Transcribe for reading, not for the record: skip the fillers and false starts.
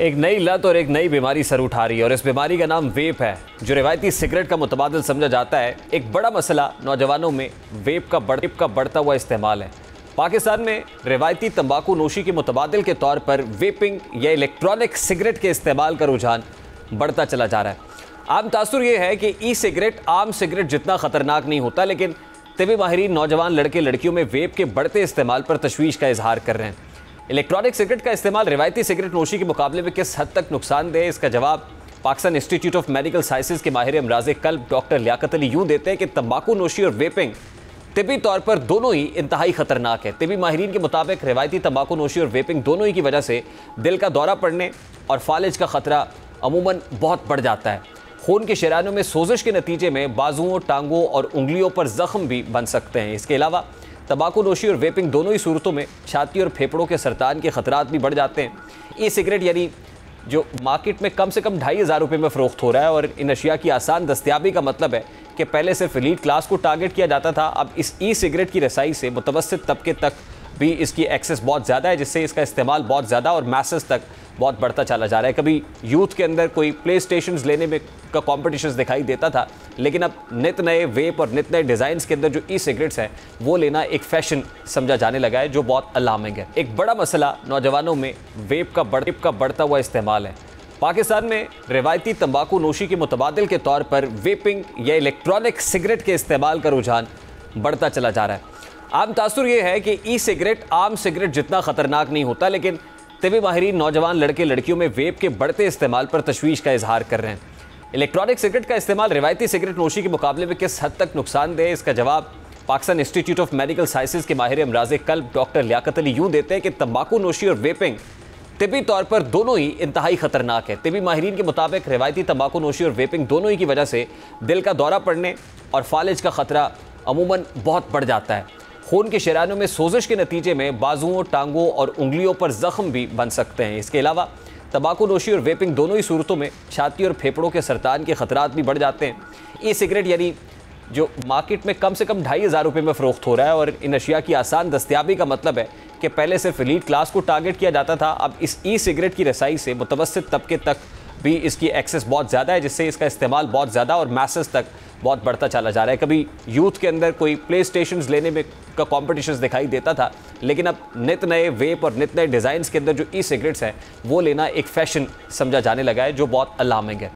एक नई लत और एक नई बीमारी सर उठा रही है और इस बीमारी का नाम वेप है, जो रिवायती सिगरेट का मुतबादिल समझा जाता है। एक बड़ा मसला नौजवानों में वेप का बढ़ता हुआ इस्तेमाल है। पाकिस्तान में रिवायती तंबाकू नोशी के मुतबादिल के तौर पर वेपिंग या इलेक्ट्रॉनिक सिगरेट के इस्तेमाल का रुझान बढ़ता चला जा रहा है। आम तासुर यह है कि ई सिगरेट आम सिगरेट जितना ख़तरनाक नहीं होता, लेकिन तिबी माहिरीन नौजवान लड़के लड़कियों में वेप के बढ़ते इस्तेमाल पर तशवीश का इजहार कर रहे हैं। इलेक्ट्रॉनिक सिगरेट का इस्तेमाल रिवायती सिगरेट नोशी के मुकाबले में किस हद तक नुकसानदेह है, इसका जवाब Pakistan institute of medical sciences के माहिर अमराज़ क़ल्ब डॉक्टर लियाकत अली यूं देते हैं कि तंबाकू नोशी और वेपिंग तिबी तौर पर दोनों ही इंतहाई ख़तरनाक है। तिबी माहिरीन के मुताबिक रिवायती तंबाकू नोशी और वेपिंग दोनों ही की वजह से दिल का दौरा पड़ने और फालिज का ख़तरा अमूमन बहुत बढ़ जाता है। खून के शरायनों में सोजिश के नतीजे में बाजुओं, टांगों और उंगलियों पर ज़ख्म भी बन सकते हैं। इसके अलावा तंबाकू नोशी और वेपिंग दोनों ही सूरतों में छाती और फेफड़ों के सरतान के खतरात भी बढ़ जाते हैं। ई सिगरेट यानी जो मार्केट में कम से कम 2,500 रुपये में फ़रोख्त हो रहा है और इन अशिया की आसान दस्तियाबी का मतलब है कि पहले सिर्फ एलीट क्लास को टारगेट किया जाता था, अब इस ई सिगरेट की रसाई से मुतवस्सित तबके तक भी इसकी एक्सेस बहुत ज़्यादा है, जिससे इसका इस्तेमाल बहुत ज़्यादा और मैसेज तक बहुत बढ़ता चला जा रहा है। कभी यूथ के अंदर कोई प्ले स्टेशंस लेने में का कॉम्पिटिशन दिखाई देता था, लेकिन अब नित नए वेप और नित नए डिज़ाइंस के अंदर जो ई सिगरेट्स हैं वो लेना एक फ़ैशन समझा जाने लगा है, जो बहुत अलार्मिंग है। एक बड़ा मसला नौजवानों में वेप का बढ़ता हुआ इस्तेमाल है। पाकिस्तान में रिवायती तंबाकू नोशी के मुतबादिल के तौर पर वेपिंग या इलेक्ट्रॉनिक सिगरेट के इस्तेमाल का रुझान बढ़ता चला जा रहा है। आम तासुर यह है कि ई सिगरेट आम सिगरेट जितना ख़तरनाक नहीं होता, लेकिन तिबी माहिरीन नौजवान लड़के लड़कियों में वेप के बढ़ते इस्तेमाल पर तशवीश का इजहार कर रहे हैं। इलेक्ट्रॉनिक सिगरेट का इस्तेमाल रिवायती सिगरेट नोशी के मुकाबले में किस हद तक नुकसानदेह है, इसका जवाब Pakistan institute of medical sciences के माहिर अमराज़ क़ल्ब डॉक्टर लियाकत अली यूं देते हैं कि तंबाकू नोशी और वेपिंग तिबी तौर पर दोनों ही इंतहाई ख़तरनाक है। तिबी माहिरीन के मुताबिक रिवायती तंबाकू नोशी और वेपिंग दोनों ही की वजह से दिल का दौरा पड़ने और फालिज का ख़तरा अमूमन बहुत बढ़ जाता है। खून के शरायनों में सोजिश के नतीजे में बाजुओं, टांगों और उंगलियों पर ज़ख्म भी बन सकते हैं। इसके अलावा तंबाकू नोशी और वेपिंग दोनों ही सूरतों में छाती और फेफड़ों के सरतान के खतरात भी बढ़ जाते हैं। ई सिगरेट यानी जो मार्केट में कम से कम 2,500 रुपये में फ़रोख्त हो रहा है और इन अशिया की आसान दस्तियाबी का मतलब है कि पहले सिर्फ एलीट क्लास को टारगेट किया जाता था, अब इस ई सिगरेट की रसाई से मुतवस्सित तबके तक भी इसकी एक्सेस बहुत ज़्यादा है, जिससे इसका इस्तेमाल बहुत ज़्यादा और मैसेज तक बहुत बढ़ता चला जा रहा है। कभी यूथ के अंदर कोई प्ले स्टेशंस लेने में का कॉम्पिटिशन दिखाई देता था, लेकिन अब नित नए वेप और नित नए डिज़ाइंस के अंदर जो ई सिगरेट्स हैं वो लेना एक फ़ैशन समझा जाने लगा है, जो बहुत अलार्मिंग है।